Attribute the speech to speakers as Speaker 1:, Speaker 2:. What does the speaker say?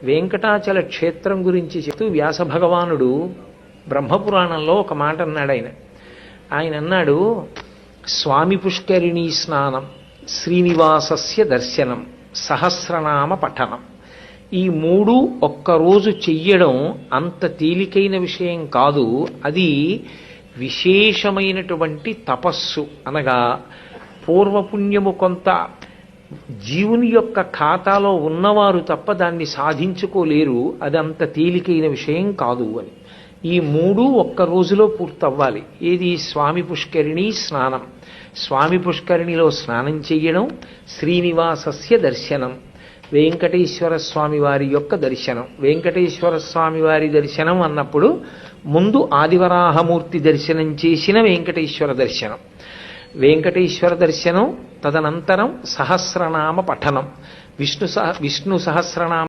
Speaker 1: వెంకటాచల క్షేత్రం గురించి చెప్తూ వ్యాస భగవానుడు బ్రహ్మపురాణంలో ఒక మాట అన్నాడు. ఆయన అన్నాడు, స్వామి పుష్కరిణీ స్నానం, శ్రీనివాసస్య దర్శనం, సహస్రనామ పఠనం. ఈ మూడు ఒక్కరోజు చెయ్యడం అంత తేలికైన విషయం కాదు. అది విశేషమైనటువంటి తపస్సు. అనగా పూర్వపుణ్యము కొంత జీవుని యొక్క ఖాతాలో ఉన్నవారు తప్ప దాన్ని సాధించుకోలేరు. అది అంత తేలికైన విషయం కాదు అని. ఈ మూడు ఒక్క రోజులో పూర్తవ్వాలి. ఏది? స్వామి పుష్కరిణి స్నానం, స్వామి పుష్కరిణిలో స్నానం చెయ్యడం, శ్రీనివాసస్య దర్శనం, వెంకటేశ్వర స్వామి వారి యొక్క దర్శనం. వెంకటేశ్వర స్వామి వారి దర్శనం అన్నప్పుడు ముందు ఆదివరాహమూర్తి దర్శనం చేసిన వెంకటేశ్వర దర్శనం, వెంకటేశ్వర దర్శనం, తదనంతరం సహస్రనామ పఠనం, విష్ణు సహస్రనామ